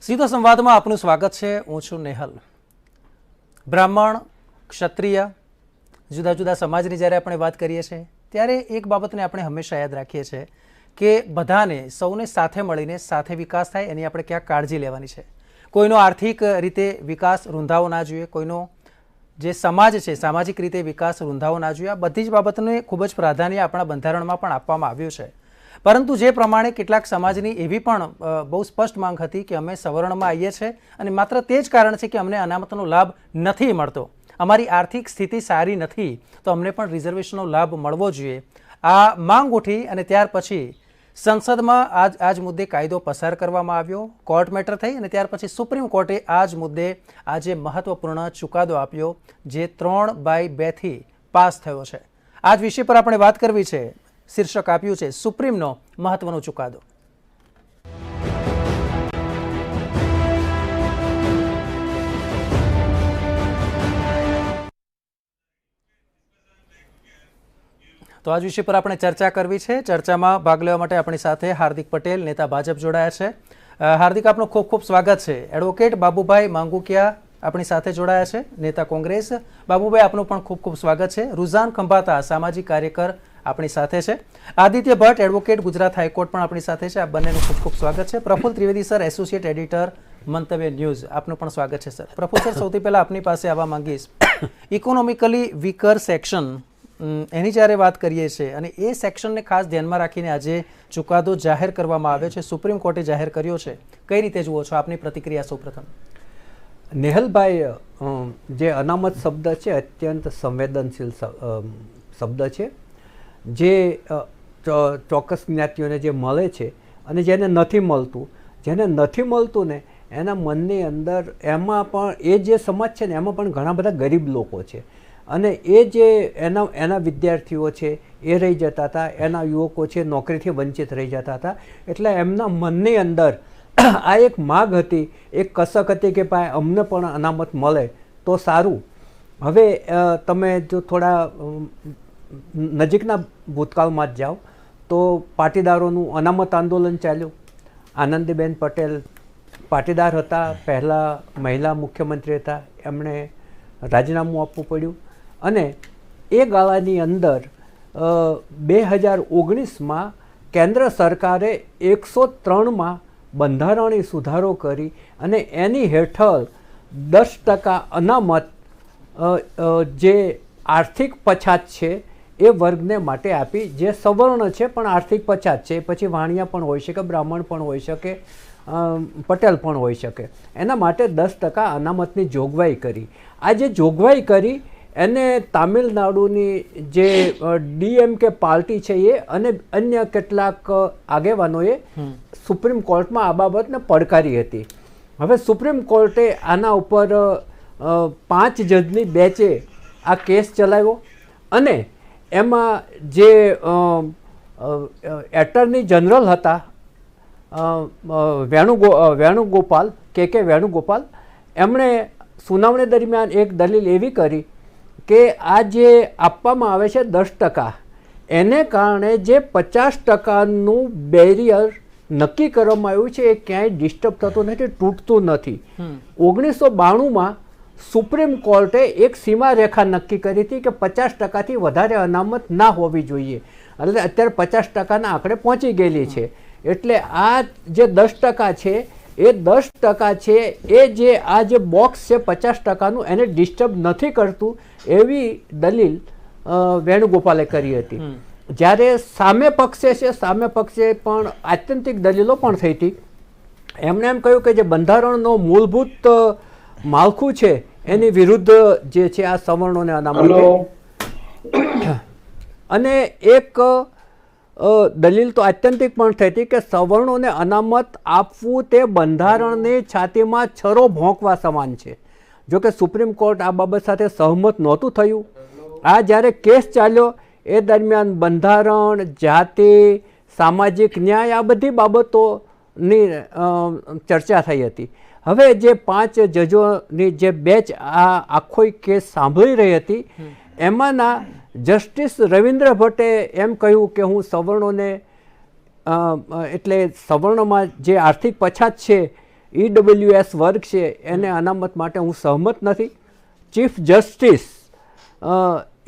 સીધો સંવાદમાં આપનું સ્વાગત છે। હું છું નેહલ। બ્રાહ્મણ, ક્ષત્રિય, જુદા જુદા સમાજની જ્યારે આપણે વાત કરીએ છીએ ત્યારે એક બાબતને આપણે હંમેશા યાદ રાખીએ છીએ કે બધાને, સૌને સાથે મળીને સાથે વિકાસ થાય એની આપણે ક્યાંક કાળજી લેવાની છે। કોઈનો આર્થિક રીતે વિકાસ રૂંધાવો ના જોઈએ, કોઈનો જે સમાજ છે સામાજિક રીતે વિકાસ રૂંધાવો ના જોઈએ। આ બધી જ બાબતને ખૂબ જ પ્રાધાન્ય આપણા બંધારણમાં પણ આપવામાં આવ્યું છે। પરંતુ જે પ્રમાણે કેટલાક સમાજની એવી પણ બહુ સ્પષ્ટ માંગ હતી કે અમે સવર્ણમાં આવીએ છીએ અને માત્ર તે જ કારણ છે કે અમને અનામતનો લાભ નથી મળતો, અમારી આર્થિક સ્થિતિ સારી નથી, તો અમને પણ રિઝર્વેશનનો લાભ મળવો જોઈએ। આ માંગ ઉઠી અને ત્યાર પછી સંસદમાં આ જ મુદ્દે કાયદો પસાર કરવામાં આવ્યો, કોર્ટ મેટર થઈ અને ત્યાર પછી સુપ્રીમ કોર્ટે આ જ મુદ્દે આજે મહત્વપૂર્ણ ચુકાદો આપ્યો, જે 3/2થી પાસ થયો છે। આ જ વિષય પર આપણે વાત કરવી છે। શીર્ષક આપ્યું છે સુપ્રીમનો મહત્વનો ચુકાદો। તો આ જ વિષય પર આપણે ચર્ચા કરવી છે। ચર્ચામાં ભાગ લેવા માટે આપણી સાથે હાર્દિક પટેલ, નેતા ભાજપ, જોડાયા છે। હાર્દિક, આપનું ખૂબ ખૂબ સ્વાગત છે। એડવોકેટ બાબુભાઈ માંગુકિયા આપણી સાથે જોડાયા છે, નેતા કોંગ્રેસ। બાબુભાઈ, આપનું પણ ખૂબ ખૂબ સ્વાગત છે। રૂઝાન ખંભાતા, સામાજિક કાર્યકર, આપણી સાથે છે। આદિત્ય ભટ્ટ, એડવોકેટ, ગુજરાત હાઈકોર્ટ, પણ આપણી સાથે છે। આ બંનેનું ખૂબ ખૂબ સ્વાગત છે। Praful Trivedi sir, associate editor, મંતવ્ય ન્યૂઝ, આપનું પણ સ્વાગત છે સર। પ્રફુલ સર, સૌથી પહેલા આપની પાસે આવવા માંગીશ। ઇકોનોમિકલી વીકર સેક્શન એની જ્યારે વાત કરીએ છીએ અને એ સેક્શનને ખાસ ધ્યાનમાં રાખીને આજે ચુકાદો જાહેર કરવામાં આવ્યો છે, સુપ્રીમ કોર્ટે જાહેર કર્યો છે, કઈ રીતે જુઓ છો? આપની પ્રતિક્રિયા સૌપ્રથમ। નેહલભાઈ, જે અનામત શબ્દ છે અત્યંત સંવેદનશીલ શબ્દ છે, જે ચોક્કસ જ્ઞાતિઓને જે મળે છે અને જેને નથી મળતું ને એના મનની અંદર એમાં પણ એ જે સમાજ છે ને એમાં પણ ઘણા બધા ગરીબ લોકો છે અને એ જે એના વિદ્યાર્થીઓ છે એ રહી જતા હતા, એના યુવકો છે નોકરીથી વંચિત રહી જતા હતા। એટલે એમના મનની અંદર આ એક માગ હતી, એક કસક હતી કે ભાઈ અમને પણ અનામત મળે તો સારું। હવે તમે જો થોડા નજીકના ભૂતકાળમાં જ જાઓ તો પાટીદારોનું અનામત આંદોલન ચાલ્યું। આનંદીબેન પટેલ પાટીદાર હતા, પહેલાં મહિલા મુખ્યમંત્રી હતા, એમણે રાજીનામું આપવું પડ્યું અને એ ગાળાની અંદર 2019માં કેન્દ્ર સરકારે 103માં બંધારણીય સુધારો કરી અને એની હેઠળ 10% અનામત જે આર્થિક પછાત છે એ વર્ગને માટે આપી, જે સવર્ણ છે પણ આર્થિક પછાત છે, પછી વાણિયા પણ હોઈ શકે, બ્રાહ્મણ પણ હોઈ શકે, પટેલ પણ હોઈ શકે, એના માટે 10% અનામતની જોગવાઈ કરી। આ જે જોગવાઈ કરી એને તામિલનાડુની જે DMK પાર્ટી છે એ અને અન્ય કેટલાક આગેવાનોએ સુપ્રીમ કોર્ટમાં આ બાબતને પડકારી હતી। હવે સુપ્રીમ કોર્ટે આના ઉપર 5 જજની બેચે આ કેસ ચલાવ્યો અને એમાં જે એટર્ની જનરલ હતા વેણુગોપાલ, કે વેણુગોપાલ, એમણે સુનાવણી દરમિયાન એક દલીલ એવી કરી કે આ જે આપવામાં આવે છે 10%, એને કારણે જે 50%નું બેરિયર નક્કી કરવામાં આવ્યું છે એ ક્યાંય ડિસ્ટર્બ થતું નથી, તૂટતું નથી। 1992માં સુપ્રીમ કોર્ટે એક સીમારેખા નક્કી કરી હતી કે 50%થી વધારે અનામત ના હોવી જોઈએ, એટલે અત્યારે 50%ના આંકડે પહોંચી ગયેલી છે। એટલે આ જે 10% છે એ 10% છે એ જે આ જે બોક્સ છે 50%નું એને ડિસ્ટર્બ નથી કરતું એવી દલીલ વેણુગોપાલે કરી હતી। જ્યારે સામે પક્ષે પણ આત્યંતિક દલીલો પણ થઈ હતી। એમણે એમ કહ્યું કે જે બંધારણનો મૂળભૂત માળખું છે એની વિરુદ્ધ જે છે આ સવર્ણોને અનામત, અને એક દલીલ તો આત્યંતિક પણ થઈ હતી કે સવર્ણોને અનામત આપવું તે બંધારણની છાતીમાં છરો ભોંકવા સમાન છે। જો કે સુપ્રીમ કોર્ટ આ બાબત સાથે સહમત નહોતું થયું। આ જ્યારે કેસ ચાલ્યો એ દરમિયાન બંધારણ, જાતિ, સામાજિક ન્યાય, આ બધી બાબતોની ચર્ચા થઈ હતી। હવે જે 5 જજોની જે બેચ આ આખો કેસ સાંભળી રહી હતી એમાંના જસ્ટિસ રવિન્દ્ર ભટ્ટે એમ કહ્યું કે હું સવર્ણોને એટલે સવર્ણમાં જે આર્થિક પછાત છે EWS વર્ગ છે એને અનામત માટે હું સહમત નથી. ચીફ જસ્ટિસ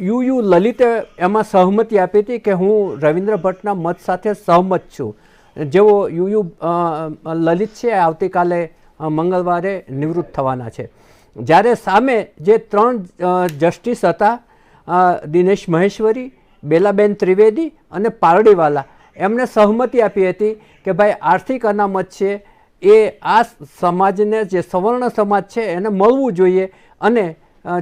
યુ લલિતે એમાં સહમતિ આપી હતી કે હું રવિન્દ્ર ભટ્ટના મત સાથે સહમત છું. જેઓ યુ લલિત છે આવતીકાલે મંગળવારે નિવૃત્ત થવાના છે. જ્યારે સામે જે 3 જસ્ટિસ હતા દિનેશ મહેશ્વરી, બેલાબેન ત્રિવેદી અને પારડીવાલા, એમણે સહમતિ આપી હતી કે ભાઈ આર્થિક અનામત છે એ આ સમાજને, જે સવર્ણ સમાજ છે એને મળવું જોઈએ, અને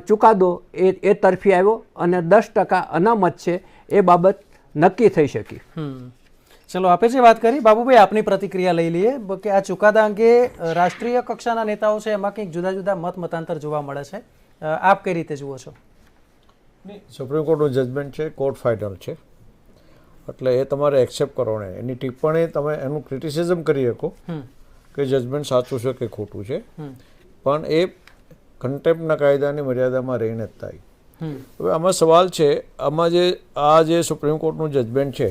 ચુકાદો એ તરફી આવ્યો અને 10% અનામત છે એ બાબત નક્કી થઈ શકી. ચલો, આપે જે વાત કરી, બાબુભાઈ આપની પ્રતિક્રિયા લઈ લઈએ કે આ ચુકાદા અંગે રાષ્ટ્રીય કક્ષાના નેતાઓ છે એમાં કંઈક જુદા જુદા મતાંતર જોવા મળે છે. આપ કઈ રીતે જુઓ છો? સુપ્રીમ કોર્ટનું જજમેન્ટ છે, કોર્ટ ફાઇનલ છે, એટલે એ તમારે એક્સેપ્ટ કરવાનું. એની ટિપ્પણી તમે એનું ક્રિટિસિઝમ કરી શકો કે જજમેન્ટ સાચું છે કે ખોટું છે, પણ એ કન્ટેમ્પના કાયદાની મર્યાદામાં રહીને જ થાય. હવે આમાં સવાલ છે, આમાં જે સુપ્રીમ કોર્ટનું જજમેન્ટ છે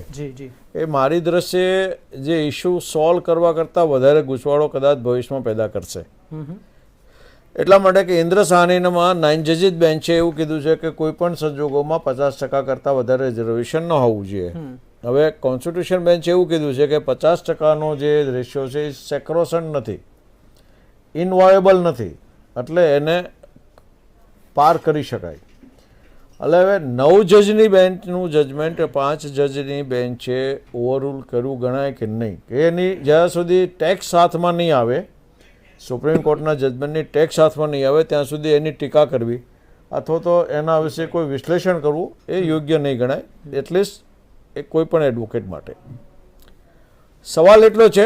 એ મારી દ્રષ્ટિએ જે ઇસ્યુ સોલ્વ કરવા કરતાં વધારે ગૂંચવાડો કદાચ ભવિષ્યમાં પેદા કરશે. એટલા માટે કે ઇન્દ્ર સાહનીમાં 9 જજીસ બેન્ચે એવું કીધું છે કે કોઈ પણ સંજોગોમાં 50% કરતાં વધારે રિઝર્વેશન ન હોવું જોઈએ. હવે કોન્સ્ટિટ્યુશન બેન્ચે એવું કીધું છે કે 50%નો જે રેશિયો છે એ સેક્રોસન્ટ નથી, ઇનવાયેબલ નથી, એટલે એને પાર કરી શકાય. એટલે હવે 9 જજની બેન્ચનું જજમેન્ટ 5 જજની બેન્ચે ઓવરરૂલ કર્યું ગણાય કે નહીં, કે એની જ્યાં સુધી ટેક્સ હાથમાં નહીં આવે, સુપ્રીમ કોર્ટના જજમેન્ટની ટેક્સ હાથમાં નહીં આવે ત્યાં સુધી એની ટીકા કરવી અથવા તો એના વિશે કોઈ વિશ્લેષણ કરવું એ યોગ્ય નહીં ગણાય, એટલીસ્ટ એ કોઈ પણ એડવોકેટ માટે. સવાલ એટલો છે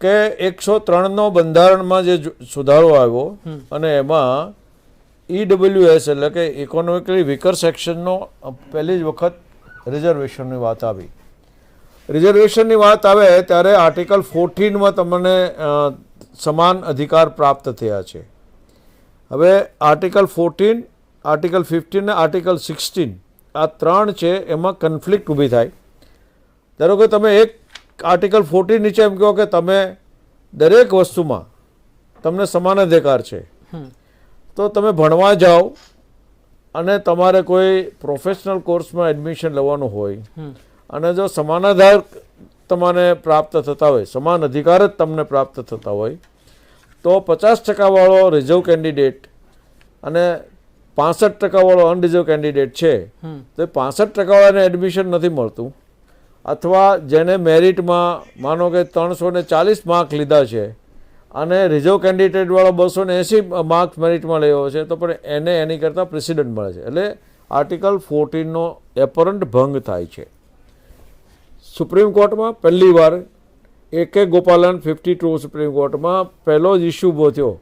કે 103નો બંધારણમાં જે સુધારો આવ્યો અને એમાં EWS એટલે કે ઇકોનોમિકલી વીકર સેક્શનનો પહેલી જ વખત રિઝર્વેશનની વાત આવી. રિઝર્વેશનની વાત આવે ત્યારે આર્ટિકલ 14માં તમને સમાન અધિકાર પ્રાપ્ત થયા છે. હવે આર્ટિકલ 14, આર્ટિકલ 15 અને આર્ટિકલ 16 આ 3 છે, એમાં કન્ફ્લિક્ટ ઊભી થાય. ધારો કે તમે એક આર્ટિકલ 14 નીચે એમ કહો કે તમે દરેક વસ્તુમાં તમને સમાન અધિકાર છે, તો તમે ભણવા જાઓ અને તમારે કોઈ પ્રોફેશનલ કોર્સમાં એડમિશન લેવાનું હોય અને જો સમાનાધાર તમને પ્રાપ્ત થતા હોય, સમાન અધિકાર જ તમને પ્રાપ્ત થતા હોય, તો 50% વાળો રિઝર્વ કેન્ડિડેટ અને 65% વાળો અનરિઝર્વ કેન્ડિડેટ છે, તો 65% વાળાને એડમિશન નથી મળતું, અથવા જેને મેરિટમાં માનો કે 340 માર્ક લીધા છે અને રિઝર્વ કેન્ડિડેટ વાળો 280 માર્ક્સ મેરિટમાં લેવો છે, તો પણ એને એની કરતાં પ્રેસિડન્ટ મળે છે. એટલે આર્ટિકલ 14નો એપરન્ટ ભંગ થાય છે. સુપ્રીમ કોર્ટમાં પહેલી વાર AK ગોપાલન 52 સુપ્રીમ કોર્ટમાં પહેલો જ ઇસ્યુ ઊભો થયો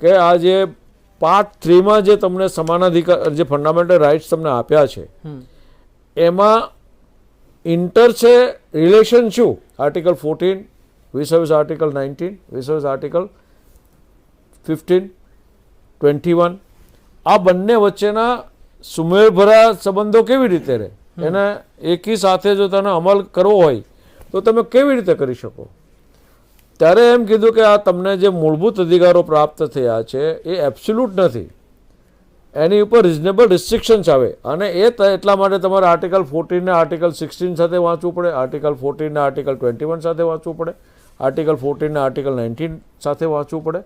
કે આ જે પાર્ટ 3માં જે તમને સમાનાધિકાર, જે ફંડામેન્ટલ રાઇટ્સ તમને આપ્યા છે, એમાં ઇન્ટર છે રિલેશન શું, આર્ટિકલ 14 વિસર્વિસ આર્ટિકલ 19 વિસર્વિસ આર્ટિકલ 15, 21, આ બંને વચ્ચેના સુમેળભરા સંબંધો કેવી રીતે રહે, એને એકી સાથે જો તને અમલ કરવો હોય તો તમે કેવી રીતે કરી શકો. ત્યારે એમ કીધું કે આ તમને જે મૂળભૂત અધિકારો પ્રાપ્ત થયા છે એ એબ્સોલ્યુટ નથી, એની ઉપર રિઝનેબલ રિસ્ટ્રિક્શન્સ આવે, અને એ એટલા માટે તમારે આર્ટિકલ 14 ને આર્ટિકલ 16 સાથે વાંચવું પડે, આર્ટિકલ 14 ને આર્ટિકલ 21 સાથે વાંચવું પડે, આર્ટિકલ 14 ને આર્ટિકલ 19 સાથે વાંચવું પડે.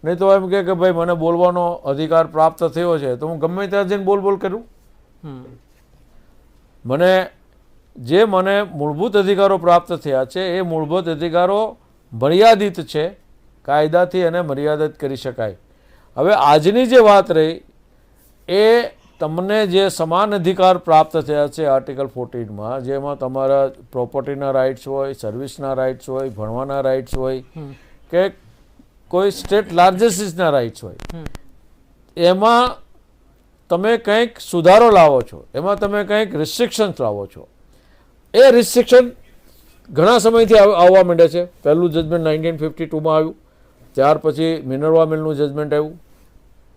નહીં તો એમ કે ભાઈ મને બોલવાનો અધિકાર પ્રાપ્ત થયો છે તો હું ગમે ત્યાં જઈને બોલ કરું. મને મૂળભૂત અધિકારો પ્રાપ્ત થયા છે એ મૂળભૂત અધિકારો મર્યાદિત છે, કાયદાથી એને મર્યાદિત કરી શકાય. હવે આજની જે વાત રહી એ તમને જે સમાન અધિકાર પ્રાપ્ત થયા છે આર્ટિકલ 14માં, જેમાં તમારા પ્રોપર્ટીના રાઇટ્સ હોય, સર્વિસના રાઇટ્સ હોય, ભણવાના રાઇટ્સ હોય કે કોઈ સ્ટેટ લાર્જેસ્ટના રાઇટ્સ હોય, એમાં તમે કંઈક સુધારો લાવો છો, એમાં તમે કંઈક રિસ્ટ્રિક્શન્સ લાવો છો. એ રિસ્ટ્રિક્શન ઘણા સમયથી આવવા માંડ્યા છે. પહેલું જજમેન્ટ 1952માં આવ્યું, ત્યાર પછી મિનર્વા મિલનું જજમેન્ટ આવ્યું,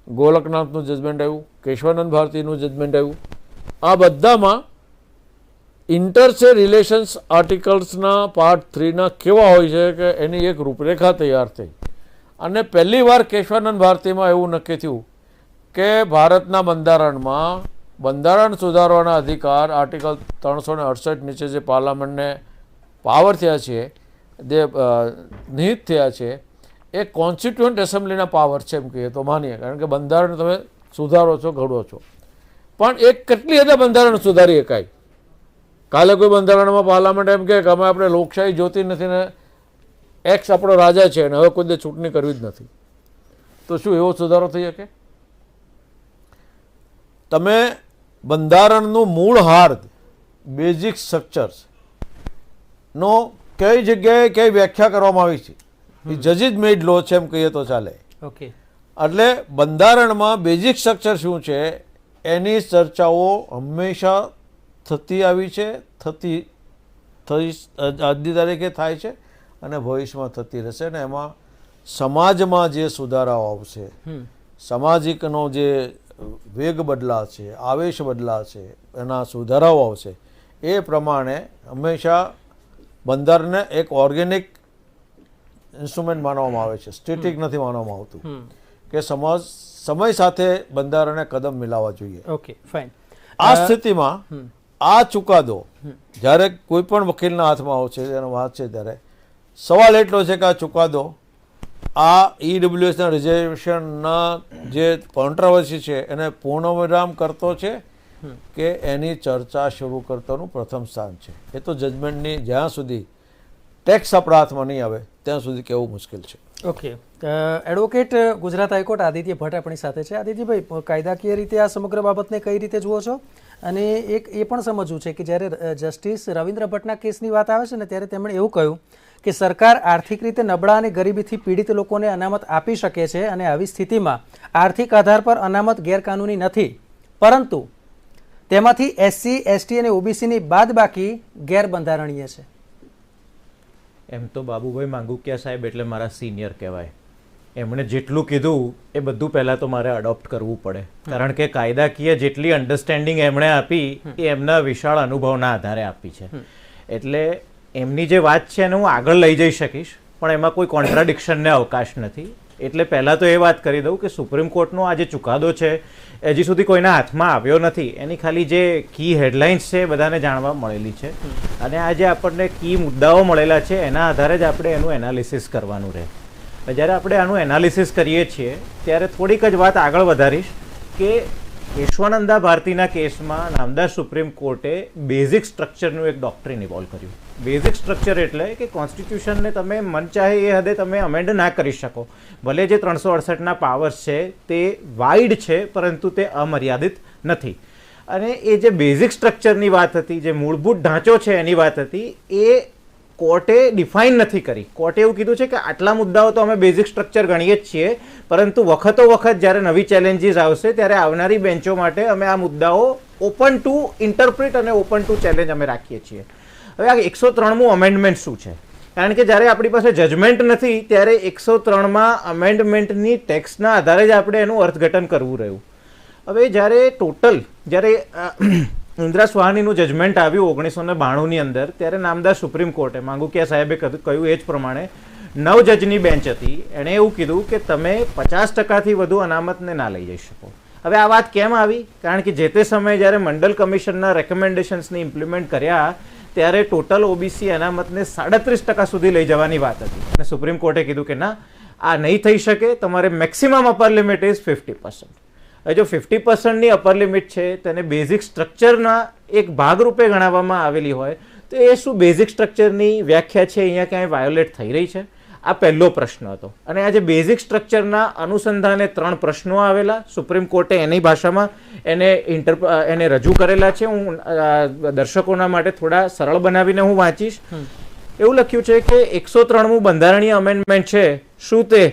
ગોલકનાથનું જજમેન્ટ આવ્યું, કેશવાનંદ ભારતીનું જજમેન્ટ આવ્યું. આ બધામાં ઇન્ટર છે રિલેશન્સ આર્ટિકલ્સના પાર્ટ 3ના કેવા હોય છે કે એની એક રૂપરેખા તૈયાર થઈ અને પહેલી વાર કેશવાનંદ ભારતીમાં એવું નક્કી થયું કે ભારતના બંધારણમાં બંધારણ સુધારવાના અધિકાર આર્ટિકલ 368 નીચે જે પાર્લામેન્ટને પાવર થયા છે, જે નિહિત થયા છે, એ કોન્સ્ટિટ્યુઅન્ટ એસેમ્બલીના પાવર છે એમ કહીએ તો માનીએ, કારણ કે બંધારણ તમે સુધારો છો, ઘડો છો, પણ એક કેટલી હદે બંધારણ સુધારી શકાય? કાલે કોઈ બંધારણમાં પાર્લામેન્ટ એમ કે અમે આપણે લોકશાહી જોતી નથી ને એક્સ આપણો રાજા છે અને હવે કોઈ દે ચૂંટણી કરવી જ નથી, તો શું એવો સુધારો થઈ શકે? તમે બંધારણનું મૂળ હાર્દ, બેઝિક સ્ટ્રક્ચર્સ નો કઈ જગ્યાએ કઈ વ્યાખ્યા કરવામાં આવી છે, એ જજીજ મેડ લો છે એમ કહીએ તો ચાલે. ઓકે, એટલે બંધારણમાં બેઝિક સ્ટ્રક્ચર શું છે એની ચર્ચાઓ હંમેશા થતી આવી છે, આજની તારીખે થાય છે અને ભવિષ્યમાં થતી રહેશે. અને એમાં સમાજમાં જે સુધારાઓ આવશે, સામાજિકનો જે વેગ બદલાશે, આવેશ બદલાશે, એના સુધારાઓ આવશે, એ પ્રમાણે હંમેશા બંધારણને એક ઓર્ગેનિક ઇન્સ્ટ્રુમેન્ટ માનવામાં આવે છે, સ્ટેટિક નથી માનવામાં આવતું, કે સમય સાથે બંધારણે કદમ મિલાવવા જોઈએ. Okay, fine. આ સ્થિતિમાં આ ચુકાદો જ્યારે કોઈ પણ વકીલના હાથમાં આવશે, એનો વાત છે, ત્યારે સવાલ એટલો છે કે આ ચુકાદો આ ઈડબ્લ્યુએસના રિઝર્વેશનના જે કોન્ટ્રાવર્સી છે એને પૂર્ણવિરામ કરતો છે કે એની ચર્ચા શરૂ કરતાનું પ્રથમ સ્થાન છે? એ તો જજમેન્ટની જ્યાં સુધી ટેક્સ આપણા હાથમાં નહીં આવે ત્યાં સુધી કહેવું મુશ્કેલ છે. Okay, advocate Gujarat high court Aditya Bhatt આપણી સાથે છે. આદિત્યભાઈ, કાયદાકીય રીતે આ સમગ્ર બાબતને કઈ રીતે જુઓ છો? અને એક એ પણ સમજવું છે કે જ્યારે જસ્ટિસ રવિન્દ્ર ભટ્ટના કેસની વાત આવે છે ને, ત્યારે તેમણે એવું કહ્યું કે સરકાર આર્થિક રીતે નબળા અને ગરીબીથી પીડિત લોકોને અનામત આપી શકે છે અને આવી સ્થિતિમાં આર્થિક આધાર પર અનામત ગેરકાનૂની નથી, પરંતુ તેમાંથી SC, ST અને OBCની બાદબાકી ગેરબંધારણીય છે. એમ તો બાબુભાઈ માંગુકિયા સાહેબ એટલે મારા સિનિયર કહેવાય. એમણે જેટલું કીધું એ બધું પહેલાં તો મારે અડોપ્ટ કરવું પડે, કારણ કે કાયદાકીય જેટલી અન્ડરસ્ટેન્ડિંગ એમણે આપી એ એમના વિશાળ અનુભવના આધારે આપી છે. એટલે એમની જે વાત છે એને હું આગળ લઈ જઈ શકીશ, પણ એમાં કોઈ કોન્ટ્રાડિક્શનને અવકાશ નથી. એટલે પહેલાં તો એ વાત કરી દઉં કે સુપ્રીમ કોર્ટનો આ જે ચુકાદો છે હજી સુધી કોઈના હાથમાં આવ્યો નથી. એની ખાલી જે કી હેડલાઇન્સ છે બધાને જાણવા મળેલી છે, અને આ જે આપણને કી મુદ્દાઓ મળેલા છે એના આધારે જ આપણે એનું એનાલિસિસ કરવાનું રહે. જ્યારે આપણે આનું એનાલિસિસ કરીએ છીએ ત્યારે થોડીક જ વાત આગળ વધારીશ કે કેશવાનંદા ભારતીના કેસમાં નામદાર સુપ્રીમ કોર્ટે બેઝિક સ્ટ્રક્ચરનું એક ડોક્ટ્રીન ઇવોલ્વ કર્યું. બેઝિક સ્ટ્રક્ચર એટલે કે કોન્સ્ટિટ્યુશનને તમે મન ચાહે એ હદે તમે અમેન્ડ ના કરી શકો. ભલે જે 368ના પાવર્સ છે તે વાઇડ છે, પરંતુ તે અમર્યાદિત નથી. અને એ જે બેઝિક સ્ટ્રક્ચરની વાત હતી, જે મૂળભૂત ઢાંચો છે એની વાત હતી, એ કોર્ટે ડિફાઇન નથી કરી. કોર્ટે એવું કીધું છે કે આટલા મુદ્દાઓ તો અમે બેઝિક સ્ટ્રક્ચર ગણીએ જ છીએ, પરંતુ વખતો વખત જ્યારે નવી ચેલેન્જીસ આવશે ત્યારે આવનારી બેન્ચો માટે અમે આ મુદ્દાઓ ઓપન ટુ ઇન્ટરપ્રિટ અને ઓપન ટુ ચેલેન્જ અમે રાખીએ છીએ. હવે આ 103મું અમેન્ડમેન્ટ શું છે? કારણ કે જ્યારે આપણી પાસે જજમેન્ટ નથી ત્યારે 103માં અમેન્ડમેન્ટની ટેક્સના આધારે જ આપણે એનું અર્થઘટન કરવું રહ્યું. હવે જ્યારે ઇન્દિરા સ્વાહાનીનું જજમેન્ટ આવ્યું 1992ની અંદર, ત્યારે નામદાર સુપ્રીમ કોર્ટે માંગુકિયા સાહેબે કહ્યું એ જ પ્રમાણે 9 જજની બેન્ચ હતી, એણે એવું કીધું કે તમે 50%થી વધુ અનામતને ના લઈ જઈ શકો. હવે આ વાત કેમ આવી? કારણ કે જે તે સમયે જ્યારે મંડલ કમિશનના રેકમેન્ડેશન્સને ઇમ્પ્લિમેન્ટ કર્યા ત્યારે ટોટલ OBC અનામતને 37% સુધી લઈ જવાની વાત હતી, અને સુપ્રીમ કોર્ટે કીધું કે ના, આ નહીં થઈ શકે, તમારે મેક્સિમમ અપર લિમિટ ઇઝ 50%. હવે જો 50%ની અપર લિમિટ છે તેને બેઝિક સ્ટ્રક્ચરના એક ભાગરૂપે ગણાવવામાં આવેલી હોય તો એ શું બેઝિક સ્ટ્રક્ચરની વ્યાખ્યા છે અહીંયા ક્યાંય વાયોલેટ થઈ રહી છે? આ પહેલો પ્રશ્ન હતો. અને આ જે બેઝિક સ્ટ્રક્ચરના અનુસંધાને 3 પ્રશ્નો આવેલા, સુપ્રીમ કોર્ટે એની ભાષામાં એને રજૂ કરેલા છે. હું દર્શકોના માટે થોડા સરળ બનાવીને હું વાંચીશ. એવું લખ્યું છે કે 103મું બંધારણીય અમેન્ડમેન્ટ છે, શું તે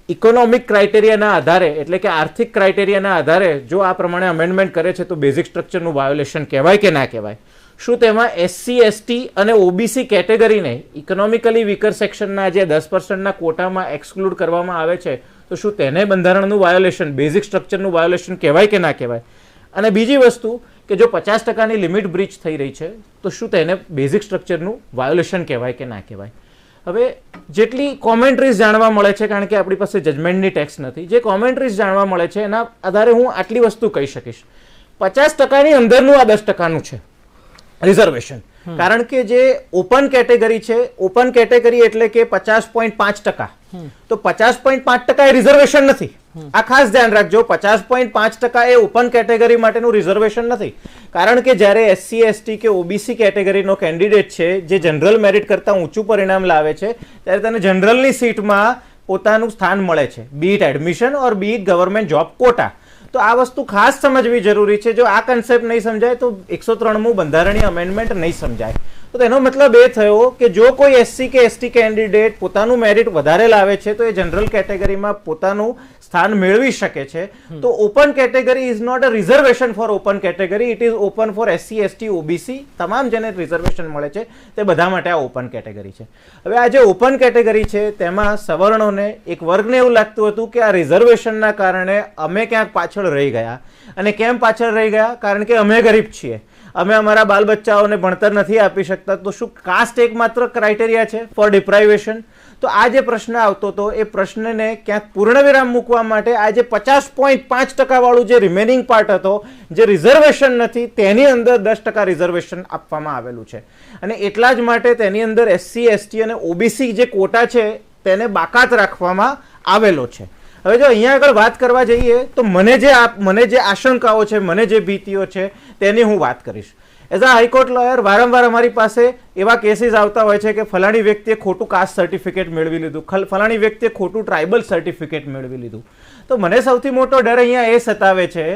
ઇકોનોમિક ક્રાઇટેરિયાના આધારે, એટલે કે આર્થિક ક્રાઇટેરિયાના આધારે જો આ પ્રમાણે અમેન્ડમેન્ટ કરે છે તો બેઝિક સ્ટ્રક્ચરનું વાયોલેશન કહેવાય કે ના કહેવાય? શું તેમાં SC, ST અને OBC કેટેગરીને ઇકોનોમિકલી વીકર સેક્શનના જે 10%ના કોટામાં એક્સક્લુડ કરવામાં આવે છે તો શું તેને બંધારણનું વાયોલેશન, બેઝિક સ્ટ્રક્ચરનું વાયોલેશન કહેવાય કે ના કહેવાય? અને બીજી વસ્તુ કે જો 50%ની લિમિટ બ્રીચ થઈ રહી છે તો શું તેને બેઝિક સ્ટ્રક્ચરનું વાયોલેશન કહેવાય કે ના કહેવાય? હવે જેટલી કોમેન્ટ્રીઝ જાણવા મળે છે, કારણ કે આપણી પાસે જજમેન્ટની ટેક્સ નથી, જે કોમેન્ટ્રીઝ જાણવા મળે છે એના આધારે હું આટલી વસ્તુ કહી શકીશ. 50% અંદરનું આ 10% છે રિઝર્વેશન. કારણ કે જે ઓપન કેટેગરી છે, ઓપન કેટેગરી એટલે કે 50.5%, તો 50.5% એ રિઝર્વેશન નથી. આ ખાસ ધ્યાન રાખજો, 50.5% એ ઓપન કેટેગરી માટેનું રિઝર્વેશન નથી. કારણ કે જ્યારે SC ST કે OBC કેટેગરીનો કેન્ડિડેટ છે જે જનરલ મેરિટ કરતાં ઊંચું પરિણામ લાવે છે, ત્યારે તેને જનરલની સીટમાં પોતાનું સ્થાન મળે છે, be it admission or be it government job quota. તો આ વસ્તુ ખાસ સમજવી જરૂરી છે. જો આ કન્સેપ્ટ નહીં સમજાય તો 103મું બંધારણીય અમેન્ડમેન્ટ નહીં સમજાય. તો તેનો મતલબ એ થયો કે જો કોઈ SC કે ST કેન્ડિડેટ પોતાનું મેરિટ વધારે લાવે છે તો એ જનરલ કેટેગરીમાં પોતાનું સ્થાન મેળવી શકે છે. તો open category is not a reservation for open category, it is open for SC ST OBC. તમામ જેને રિઝર્વેશન મળે છે તે બધા માટે આ ઓપન કેટેગરી છે. હવે આ જે ઓપન કેટેગરી છે તેમાં સવર્ણોને, એક વર્ગને એવું લાગતું હતું કે આ રિઝર્વેશનના કારણે અમે ક્યાંક પાછળ રહી ગયા. અને કેમ પાછળ રહી ગયા? કારણ કે અમે ગરીબ છીએ, અમે અમારા બાલ બચ્ચાઓને ભણતર નથી આપી શકતા. તો શું કાસ્ટ એકમાત્ર ક્રાઇટેરિયા છે ફોર ડિપ્રાઇવેશન? તો આ જે પ્રશ્ન આવતો હતો એ પ્રશ્નને ક્યાંક પૂર્ણવિરામ મૂકવા માટે આ જે 50.5% વાળું જે રિમેનિંગ પાર્ટ હતો, જે રિઝર્વેશન નથી, તેની અંદર 10% રિઝર્વેશન આપવામાં આવેલું છે. અને એટલા જ માટે તેની અંદર SC ST અને OBC જે કોટા છે તેને બાકાત રાખવામાં આવેલો છે. હવે જો અહીંયા આગળ વાત કરવા જઈએ તો મને જે આશંકાઓ છે, મને જે ભીતિઓ છે તેની હું વાત કરીશ. એઝ અ હાઈકોર્ટ લોયર વારંવાર અમારી પાસે એવા કેસીસ આવતા હોય છે કે ફલાણી વ્યક્તિએ ખોટું કાસ્ટ સર્ટિફિકેટ મેળવી લીધું, ફલાણી વ્યક્તિએ ખોટું ટ્રાઇબલ સર્ટિફિકેટ મેળવી લીધું. તો મને સૌથી મોટો ડર અહીંયા એ સતાવે છે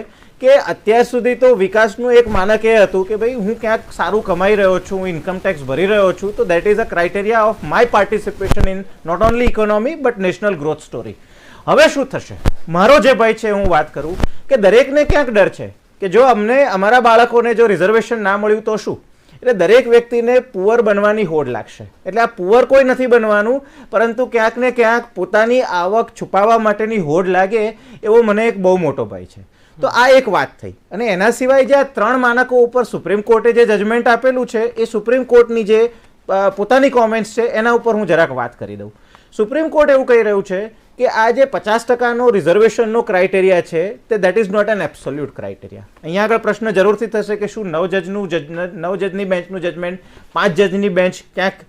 કે અત્યાર સુધી તો વિકાસનું એક માનક એ હતું કે ભાઈ હું ક્યાંક સારું કમાઈ રહ્યો છું, હું ઇન્કમ ટેક્સ ભરી રહ્યો છું, તો that is a criteria of my participation in not only economy but national growth story. હવે શું થશે? મારો જે ભય છે હું વાત કરું કે દરેકને ક્યાંક ડર છે કે જો અમને અમારા બાળકોને જો રિઝર્વેશન ના મળ્યું તો શું? એટલે દરેક વ્યક્તિને પુઅર બનવાની હોડ લાગશે. એટલે આ પુઅર કોઈ નથી બનવાનું, પરંતુ ક્યાંક ને ક્યાંક પોતાની આવક છુપાવવા માટેની હોડ લાગે એવો મને એક બહુ મોટો ભય છે. તો આ એક વાત થઈ. અને એના સિવાય જે આ 3 માનકો ઉપર સુપ્રીમ કોર્ટે જે જજમેન્ટ આપેલું છે એ સુપ્રીમ કોર્ટની જે પોતાની કોમેન્ટ્સ છે એના ઉપર હું જરાક વાત કરી દઉં. સુપ્રીમ કોર્ટ એવું કહી રહ્યું છે કે આ જે 50%નો રિઝર્વેશનનો ક્રાઇટેરિયા છે તે that is not an absolute criteria. અહીંયા આગળ પ્રશ્ન જરૂરથી થશે કે શું 9 જજની બેન્ચનું જજમેન્ટ 5 જજની બેન્ચ ક્યાંક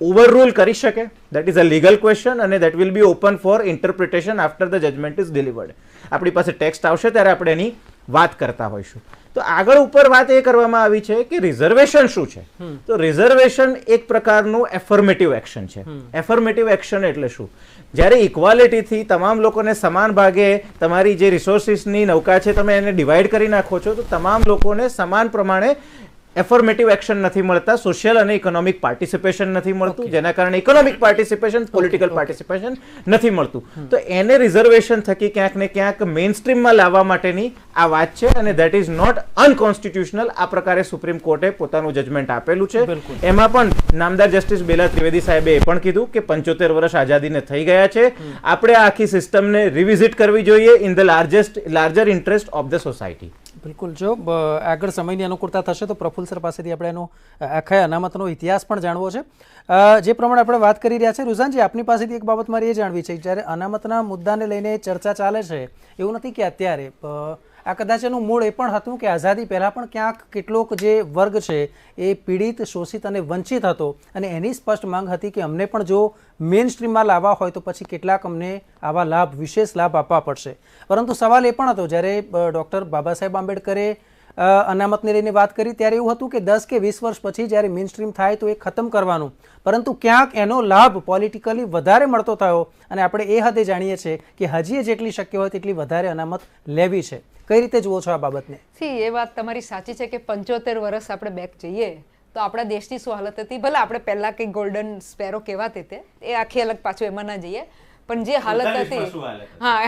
ઓવરરૂલ કરી શકે? That is a legal question અને that will be open for interpretation after the judgment is delivered. આપણી પાસે ટેક્સ્ટ આવશે ત્યારે આપણે એની વાત કરતા હોઈશું. તો આગળ ઉપર વાત એ કરવામાં આવી છે કે રિઝર્વેશન શું છે? તો રિઝર્વેશન એક પ્રકારનું એફર્મેટિવ એક્શન છે. એફર્મેટિવ એક્શન એટલે શું? જ્યારે ઇક્વાલિટીથી તમામ લોકોને સમાન ભાગે તમારી જે રિસોર્સિસની નૌકા છે તમે એને ડિવાઈડ કરી નાખો છો, તો તમામ લોકોને સમાન પ્રમાણે એફર્મેટિવ એક્શન નથી મળતા, સોશિયલ અને ઇકોનોમિક પાર્ટિસિપેશન નથી મળતું, જેના કારણે ઇકોનોમિક પાર્ટિસિપેશન, પોલિટિકલ પાર્ટિસિપેશન નથી મળતું. તો એને રિઝર્વેશન થકી ક્યાંક ને ક્યાંક મેઇન સ્ટ્રીમમાં લાવવા માટેની આ વાત છે અને દેટ ઇઝ નોટ અનકોન્સ્ટિટ્યુશનલ. આ પ્રકારે સુપ્રીમ કોર્ટે પોતાનું જજમેન્ટ આપેલું છે. એમાં પણ નામદાર જસ્ટિસ બેલા ત્રિવેદી સાહેબે એ પણ કીધું કે 75 વર્ષ આઝાદીને થઈ ગયા છે, આપણે આ આખી સિસ્ટમને રિવિઝિટ કરવી જોઈએ in the larger interest of the society. બિલકુલ. જો આગળ સમયની અનુકૂળતા થશે તો પ્રફુલ્લ સર પાસેથી આપણે એનો આખા અનામતનો ઇતિહાસ પણ જાણવો છે. જે પ્રમાણે આપણે વાત કરી રહ્યા છે, રુઝાનજી આપની પાસેથી એક બાબત મારી એ જાણવી છે, જ્યારે અનામતના મુદ્દાને લઈને ચર્ચા ચાલે છે, એવું નથી કે અત્યારે, આ કદાચ એનું મૂળ એ પણ હતું કે આઝાદી પહેલાં પણ ક્યાંક કેટલોક જે વર્ગ છે એ પીડિત, શોષિત અને વંચિત હતો અને એની સ્પષ્ટ માંગ હતી કે અમને પણ જો મેઇન સ્ટ્રીમમાં લાવવા હોય તો પછી કેટલાક અમને આવા લાભ, વિશેષ લાભ આપવા પડશે. પરંતુ સવાલ એ પણ હતો, જ્યારે ડૉક્ટર બાબા સાહેબ આંબેડકરે અનામતને લઈને વાત કરી ત્યારે એવું હતું કે 10 કે 20 વર્ષ પછી જ્યારે મેઇન સ્ટ્રીમ થાય તો એ ખતમ કરવાનું, પરંતુ ક્યાંક એનો લાભ પોલિટિકલી વધારે મળતો થયો અને આપણે એ હદે જાણીએ છીએ કે હજી જેટલી શક્ય હોય તેટલી વધારે અનામત લેવી છે. કઈ રીતે જુઓ છો આ બાબતને? એ વાત તમારી સાચી છે કે 75 વર્ષ આપણે બેક જઈએ તો આપણા દેશની શું હાલત હતી. ભલે આપણે પહેલા કંઈક ગોલ્ડન સ્પેરો કહેવાતી તે, એ આખી અલગ, પાછું એમાં ના જઈએ. પણ જે હાલત 47 માં હતી શું હાલત હતી? હા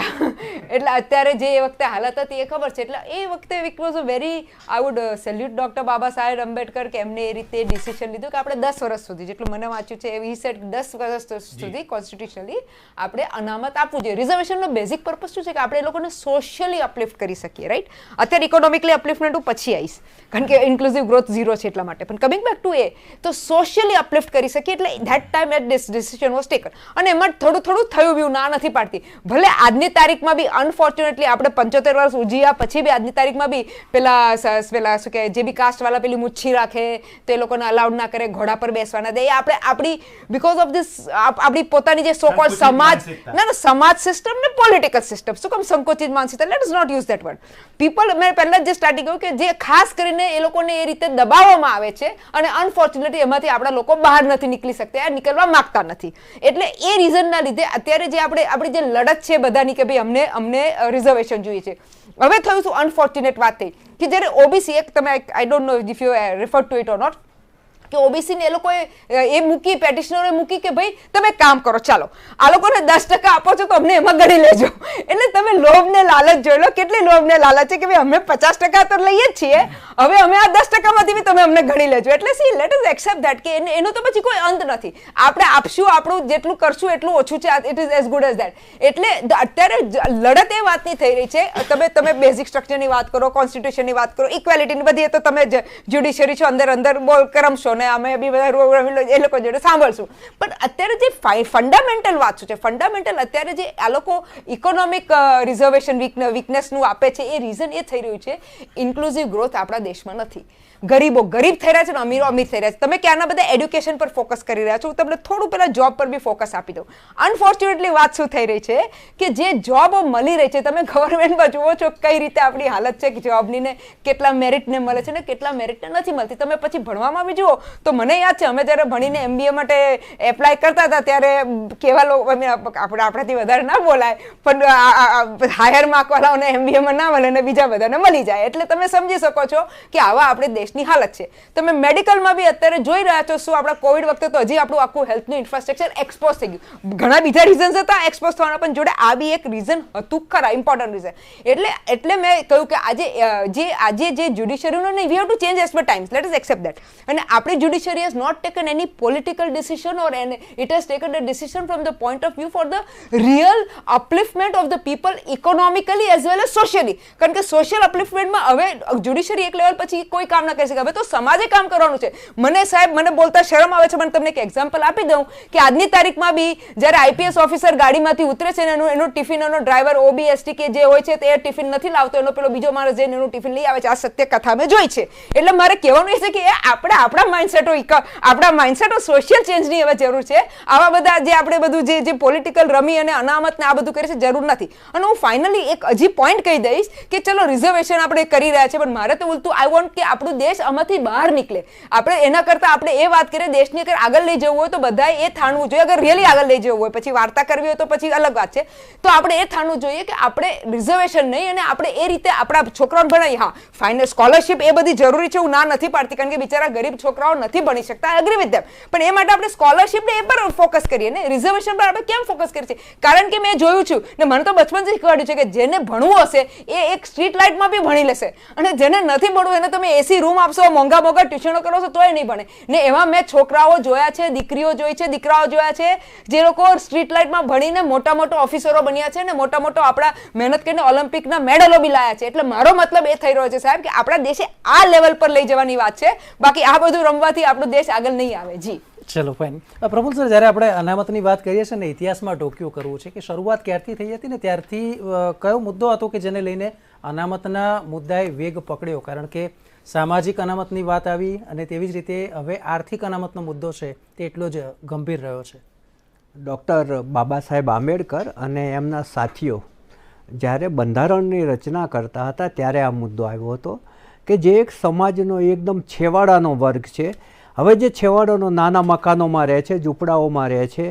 એટલે અત્યારે જે એ વખતે હાલત હતી એ ખબર છે. એટલે એ વખતે it was a very I would salute doctor Baba Saheb Ambedkar કે એમને એ રીતે ડિસિઝન લીધું કે આપણે 10 વર્ષ સુધી, જેટલું મને વાંચ્યું છે એ સેટ 10 વર્ષ સુધી કોન્સ્ટિટ્યુશનલી આપણે અનામત આપવું જોઈએ. રિઝર્વેશનનો બેઝિક પર્પઝ શું છે કે આપણે એ લોકોને સોશિયલી અપલિફ્ટ કરી શકીએ, રાઈટ? અત્યારે ઇકોનોમિકલી અપલિફ્ટમેન્ટ હું પછી આવીશ કારણ કે ઇન્ક્લુઝિવ ગ્રોથ 0 છે એટલા માટે, પણ કમિંગ બેક ટુ એ તો સોશિયલી અપલિફ્ટ કરી શકીએ. એટલે that time at this decision was taken અને એમાં થોડું થોડું થયું બી, ના નથી પાડતી. ભલે આજની તારીખમાં બી અનફોર્ચ્યુનેટલી આપણે 75 વર્ષ ઉજ્યા પછી બી આજની તારીખમાં બી પેલા શું કહે જે બી કાસ્ટવાળા પેલી મુચ્છી રાખે તો એ લોકોને અલાઉડ ના કરે, ઘોડા પર બેસવાના દે. એ આપણે આપણી બીકોઝ ઓફ ધીસ આપણી પોતાની જે સો કોલ્ડ સમાજ ના સમાજ સિસ્ટમ ને પોલિટિકલ સિસ્ટમ, શું કામ સંકોચિત માનસિકતા, let us not use that word. People, મેં પહેલા જ જે સ્ટાર્ટિંગ કહ્યું કે જે ખાસ કરીને એ લોકોને એ રીતે દબાવવામાં આવે છે અને અનફોર્ચ્યુનેટલી એમાંથી આપણા લોકો બહાર નથી નીકળી શકતા, નીકળવા માંગતા નથી. એટલે એ રીઝનના લીધે અત્યારે જે આપણી જે લડત છે બધાની કે ભાઈ અમને રિઝર્વેશન જોઈએ છે. હવે થયું શું અનફોર્ચ્યુનેટ વાત થઈ કે જ્યારે ઓબીસી એક તમે I don't know if you refer to it or not કે ઓબીસી ને એ લોકોએ એ મૂકી, પેટિશનરોએ મૂકી કે ભાઈ તમે કામ કરો, ચાલો આ લોકોને 10% આપો છો તો અમને એમાં ગણી લેજો. એટલે તમે લોભ ને લાલચ જોઈ લો, કેટલી લોભ ને લાલચ છે કે ભાઈ અમે 50% તો લઈએ જ છીએ, હવે અમે આ 10% માંથી બી તમે અમને ગણી લેજો. એટલે C late us accept that કે એનો તો પછી કોઈ અંત નથી. આપણે આપશું, આપણું જેટલું કરશું એટલું ઓછું છે. It is as good as that. એટલે અત્યારે લડત એ વાતની થઈ રહી છે. તમે બેઝિક સ્ટ્રક્ચરની વાત કરો, કોન્સ્ટિટ્યુશનની વાત કરો, ઇક્વેલિટીની બધી, એ તો તમે જ્યુડિશરી છો, અંદર બોલ કરમશો ને અમે બી બધા એ લોકો જોડે સાંભળશું. પણ અત્યારે જે ફંડામેન્ટલ વાત શું છે, ફંડામેન્ટલ અત્યારે જે આ લોકો ઇકોનોમિક રિઝર્વેશન વીકનેસનું આપે છે એ રીઝન એ થઈ રહ્યું છે ઇન્ક્લુઝિવ ગ્રોથ આપણા દેશમાં નથી. ગરીબો ગરીબ થઈ રહ્યા છે ને અમીરો અમીર થઈ રહ્યા છે. તમે ક્યારના બધા એડ્યુકેશન પર ફોકસ કરી રહ્યા છો, હું તમને થોડું પહેલા જોબ પર બી ફોકસ આપી દઉં. અનફોર્ચ્યુનેટલી વાત શું થઈ રહી છે કે જે જોબ મળી રહી છે, તમે ગવર્મેન્ટમાં જુઓ છો કઈ રીતે આપણી હાલત છે કે જોબની ને કેટલા મેરિટને મળે છે ને કેટલા મેરિટને નથી મળતી. તમે પછી ભણવામાં બી જુઓ તો મને યાદ છે અમે જ્યારે ભણીને MBA માટે એપ્લાય કરતા હતા ત્યારે કેવા લોકો, આપણાથી વધારે ના બોલાય પણ હાયર માર્કવાળાઓને MBAમાં ના મળે ને બીજા બધાને મળી જાય. એટલે તમે સમજી શકો છો કે આવા આપણે દેશની હાલત છે. તમે મેડિકલમાં બી અત્યારે જોઈ રહ્યા છો શું આપણા કોવિડ વખતે તો હજી આપણું આખું હેલ્થનું ઇન્ફ્રાસ્ટ્રક્ચર એક્સપોઝ થઈ ગયું. ઘણા બીજા રીઝન્સ હતા એક્સપોઝ થવાના, પણ જોડે આ બી એક રીઝન હતું ખરા, ઇમ્પોર્ટન્ટ રીઝન. એટલે મેં કહ્યું કે આજે જે જ્યુડિશરીનું નહીં, we have to change as per times, let us accept that. અને આપણી judiciary has not taken any political decision or it has taken a decision from the point of view for the real upliftment of the people economically as well as socially. કારણ કે social અપલિફ્ટમેન્ટમાં હવે judiciary એક level પછી કોઈ કામ ના કરી શકે. હવે તો સમાજે કામ કરવાનું છે. મને બોલતા શરમ આવે છે, પણ તમને એક એક્ઝામ્પલ આપી દઉં કે આજની તારીખમાં બી જ્યારે આઈપીએસ ઓફિસર ગાડીમાંથી ઉતરે છે ને એનો ટિફિન, એનો ડ્રાઈવર OBST કે જે હોય છે તે ટિફિન નથી લાવતો, એનો પેલો બીજો માણસ જઈને એનું ટિફિન લઈ આવે છે. આ સત્ય કથા મેં જોઈ છે. એટલે મારે કહેવાનું એ છે કે આપણા માઇન્ડસેટો સોશિયલ ચેન્જની હવે જરૂર છે. આવા બધા જે આપણે બધું જે પોલિટિકલ રમી અને અનામત ને આ બધું કરે છે જરૂર નથી. અને હું ફાઇનલી એક હજી પોઈન્ટ કહી દઈશ કે ચલો રિઝર્વેશન આપણે કરી રહ્યા છે, પણ મારે તો ઉલટું આઈ વોન્ટ કે આપણું દેશ આમાંથી બહાર નીકળે. આપણે એના કરતા આપણે એ વાત કરીએ દેશને અગર આગળ લઈ જવું હોય તો બધાએ એ થાણવું જોઈએ. અગર રિયલી આગળ લઈ જવું હોય, પછી વાર્તા કરવી હોય તો પછી અલગ વાત છે. તો આપણે એ થાણવું જોઈએ કે આપણે રિઝર્વેશન નહીં અને આપણે એ રીતે આપણા છોકરાઓને ભણાવીએ. હા, ફાઇનલ સ્કોલરશિપ એ બધી જરૂરી છે, હું ના નથી પાડતી, કારણ કે બિચારા ગરીબ છોકરાઓ નથી ભણી શકતા, આઈ એગ્રી વિથ ધેમ. પણ એ માટે આપણે સ્કોલરશિપ ને એ પર ફોકસ કરીએ ને, રિઝર્વેશન પર આપણે કેમ ફોકસ કરીએ છીએ? કારણ કે મેં જોયું છું ને મને તો બચપનથી શીખવાડ્યું છે કે જેને ભણવું હશે એ એક સ્ટ્રીટ લાઇટમાં બી ભણી લેશે, અને જેને નથી ભણવું એને તમે એસી રૂમ આપશો, મોંઘા ટ્યુશનો કરો છો તોય નહીં ભણે. ને એવા મેં છોકરાઓ જોયા છે, દીકરીઓ જોઈ છે, દીકરાઓ જોયા છે જે લોકો સ્ટ્રીટ લાઇટમાં ભણીને મોટા ઓફિસરો બન્યા છે ને મોટા આપણા મહેનત કરીને ઓલિમ્પિકના મેડલો બી લાયા છે. એટલે મારો મતલબ એ થઈ રહ્યો છે સાહેબ કે આપણા દેશે આ લેવલ પર લઈ જવાની વાત છે. બાકી આ બધું રમવાથી આપણો દેશ આગળ નહીં આવે. જી ચલો ફાઇન. પ્રફુલ્લ સર, જ્યારે આપણે અનામતની વાત કરીએ છીએ ને ઇતિહાસમાં ટોક્યું કરવું છે કે શરૂઆત ક્યારથી થઈ હતી ને ત્યારથી કયો મુદ્દો હતો કે જેને લઈને અનામતના મુદ્દાએ વેગ પકડ્યો? કારણ કે સામાજિક અનામતની વાત આવી અને તેવી જ રીતે હવે આર્થિક અનામતનો મુદ્દો છે તે એટલો જ ગંભીર રહ્યો છે. ડૉક્ટર બાબા સાહેબ આંબેડકર અને એમના સાથીઓ જ્યારે બંધારણની રચના કરતા હતા ત્યારે આ મુદ્દો આવ્યો હતો કે જે એક સમાજનો એકદમ છેવાડાનો વર્ગ છે. હવે જે છેવાડાનો નાના મકાનોમાં રહે છે, ઝૂંપડાઓમાં રહે છે,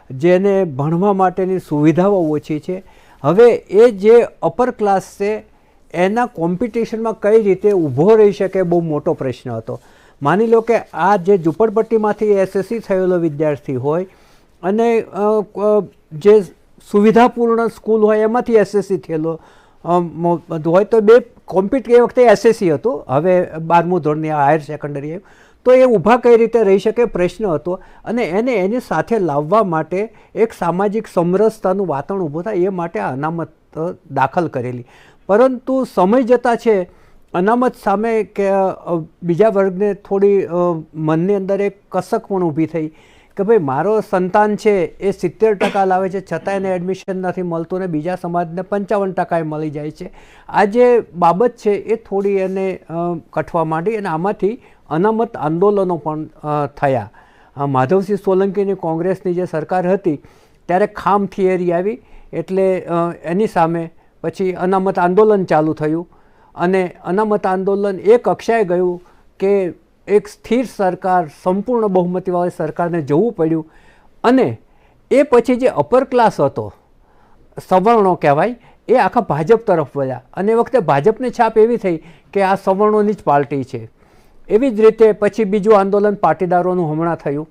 જેને ભણવા માટેની સુવિધાઓ ઓછી છે, હવે એ જે અપર ક્લાસ છે એના કોમ્પિટિશનમાં કઈ રીતે ઊભો રહી શકે બહુ મોટો પ્રશ્ન હતો. માની લો કે આ જે ઝૂંપડપટ્ટીમાંથી SSC થયેલો વિદ્યાર્થી હોય અને જે સુવિધાપૂર્ણ સ્કૂલ હોય એમાંથી એસએસસી થયેલો બધું હોય તો 2 કોમ્પિટ એ વખતે એસએસસી હતું, હવે 12મું ધોરણની હાયર સેકન્ડરી આવ્યું, તો એ ઊભા કઈ રીતે રહી શકે પ્રશ્ન હતો. અને એને એની સાથે લાવવા માટે એક સામાજિક સમરસતાનું વાતાવરણ ઊભું થાય એ માટે આ અનામત દાખલ કરેલી. પરંતુ સમય જતાં છે અનામત સામે કે બીજા વર્ગને થોડી મનની અંદર એક કસક પણ ઊભી થઈ કે ભાઈ મારો સંતાન છે એ 70% લાવે છે છતાં એને એડમિશન નથી મળતું ને બીજા સમાજને 55% મળી જાય છે. આ જે બાબત છે એ થોડી એને કઠવા માંડી અને આમાંથી અનામત આંદોલનો પણ થયા. માધવસિંહ સોલંકીની કોંગ્રેસની જે સરકાર હતી ત્યારે ખામ થિયરી આવી એટલે એની સામે પછી અનામત આંદોલન ચાલુ થયું અને અનામત આંદોલન એ કક્ષાએ ગયું કે એક સ્થિર સરકાર, સંપૂર્ણ બહુમતીવાળી સરકારને જવું પડ્યું. અને એ પછી જે અપર ક્લાસ હતો, સવર્ણો કહેવાય, એ આખા ભાજપ તરફ વળ્યા અને એ વખતે ભાજપની છાપ એવી થઈ કે આ સવર્ણોની જ પાર્ટી છે. એવી જ રીતે પછી બીજું આંદોલન પાટીદારોનું હમણાં થયું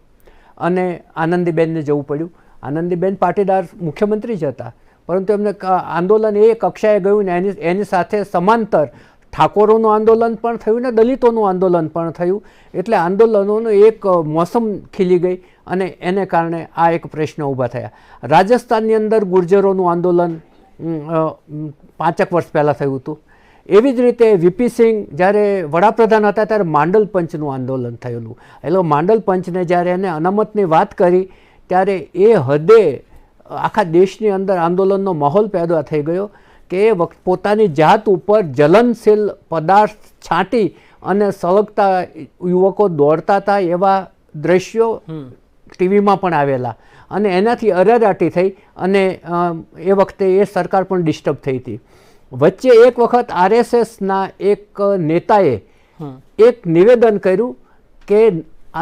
અને આનંદીબેનને જવું પડ્યું. આનંદીબેન પાટીદાર મુખ્યમંત્રી જ હતા, પરંતુ એમને આંદોલન એ કક્ષાએ ગયું ને એની સાથે સમાંતર ઠાકોરોનું આંદોલન પણ થયું ને દલિતોનું આંદોલન પણ થયું. એટલે આંદોલનોનું એક મોસમ ખીલી ગઈ અને એને કારણે આ એક પ્રશ્ન ઊભા થયા. રાજસ્થાનની અંદર ગુર્જરોનું આંદોલન 5 વર્ષ પહેલાં થયું હતું. એવી જ રીતે વીપી સિંહ જ્યારે વડાપ્રધાન હતા ત્યારે માંડલ પંચનું આંદોલન થયેલું. એટલે માંડલ પંચને જ્યારે એને અનામતની વાત કરી ત્યારે એ હદે આખા દેશની અંદર આંદોલનનો માહોલ પેદા થઈ ગયો કે એ વખત પોતાની જાત ઉપર જલનશીલ પદાર્થ છાંટી અને સળગતા યુવકો દોડતા હતા એવા દ્રશ્યો ટીવીમાં પણ આવેલા અને એનાથી અરેરાટી થઈ અને એ વખતે એ સરકાર પણ ડિસ્ટર્બ થઈ હતી. વચ્ચે એક વખત આરએસએસના એક નેતાએ એક નિવેદન કર્યું કે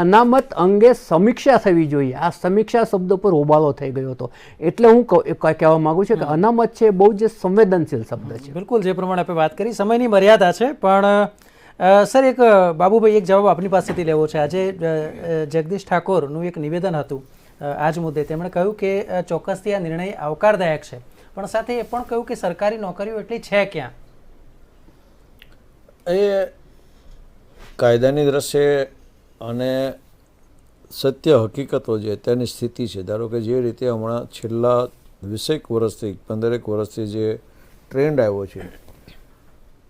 અનામત અંગે સમીક્ષા થવી જોઈએ. આ સમીક્ષા શબ્દ પર હોબાળો થઈ ગયો હતો. એટલે હું કહેવા માંગુ છું કે અનામત છે બહુ જ સંવેદનશીલ શબ્દ છે. બિલકુલ, જે પ્રમાણે આપણે વાત કરી સમયની મર્યાદા છે, પણ સર એક બાબુભાઈ એક જવાબ આપની પાસેથી લેવો છે. આજે જગદીશ ઠાકોરનું એક નિવેદન હતું આ જ મુદ્દે. તેમણે કહ્યું કે ચોક્કસથી આ નિર્ણય આવકારદાયક છે, પણ સાથે એ પણ કહ્યું કે સરકારી નોકરીઓ એટલી છે ક્યાં. એ કાયદાની દ્રષ્ટિએ અને સત્ય હકીકતો જે તેની સ્થિતિ છે. ધારો કે જે રીતે હમણાં છેલ્લા 20 વર્ષથી 15 વર્ષથી જે ટ્રેન્ડ આવ્યો છે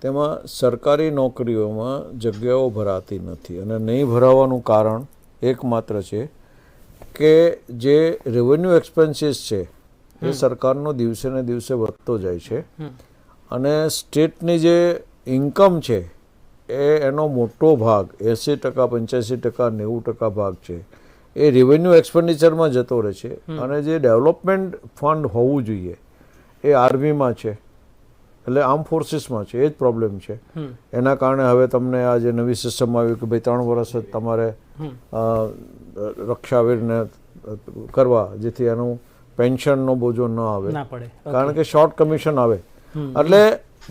તેમાં સરકારી નોકરીઓમાં જગ્યાઓ ભરાતી નથી અને નહીં ભરાવાનું કારણ એકમાત્ર છે કે જે રેવન્યુ એક્સપેન્સીસ છે એ સરકારનો દિવસે ને દિવસે વધતો જાય છે અને સ્ટેટની જે ઇન્કમ છે એનો મોટો ભાગ 80%, 85%, 90% ભાગ છે એ રેવન્યુ એક્સપેન્ડિચરમાં જતો રહે છે. અને જે ડેવલપમેન્ટ ફંડ હોવું જોઈએ એ આર્મીમાં છે, એટલે આર્મ ફોર્સીસમાં છે. એ જ પ્રોબ્લેમ છે. એના કારણે હવે તમને આ જે નવી સિસ્ટમ આવી કે ભાઈ 3 વર્ષ જ તમારે રક્ષાવીરને કરવા, જેથી એનું પેન્શનનો બોજો ન આવે, કારણ કે શોર્ટ કમિશન આવે. એટલે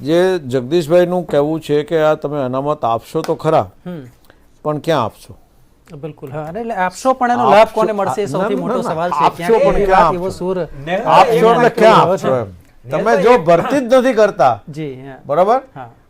જે જગદીશભાઈનું કહેવું છે કે આ તમે અનામત આપશો તો ખરા, પણ ક્યાં આપશો? બિલકુલ, હા, એટલે આપશો પણ એનો લાભ કોને મળશે એ સૌથી મોટો સવાલ છે. આપશો પણ ક્યાં આપશો? આપશો એટલે ક્યાં આપશો? એમ તમે જો ભરતી જ નથી કરતા, જી બરાબર,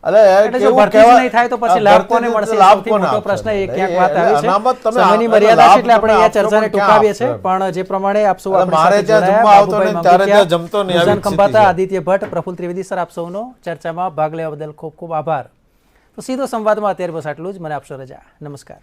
એટલે જો ભરતી જ નહીં થાય તો પછી લાભ કોને મળશે? સૌથી મોટો પ્રશ્ન એ ક્યાંક વાત આવી છે. સમયની મર્યાદા છે એટલે આપણે અહીંયા ચર્ચાને ટૂંકાવીએ છીએ, પણ જે પ્રમાણે આપ સૌ મારે ત્યાં જમવા આવતો ને ત્યારે ત્યાં જમતો નહીં, આવી ખંભાતા, આદિત્ય ભટ્ટ, પ્રફુલ ત્રિવેદી સર, આપ સૌનો ચર્ચામાં ભાગ લેવા બદલ ખૂબ ખૂબ આભાર. તો સીધો સંવાદમાં અત્યારે બસ આટલું જ. મને આપશો રજા. નમસ્કાર.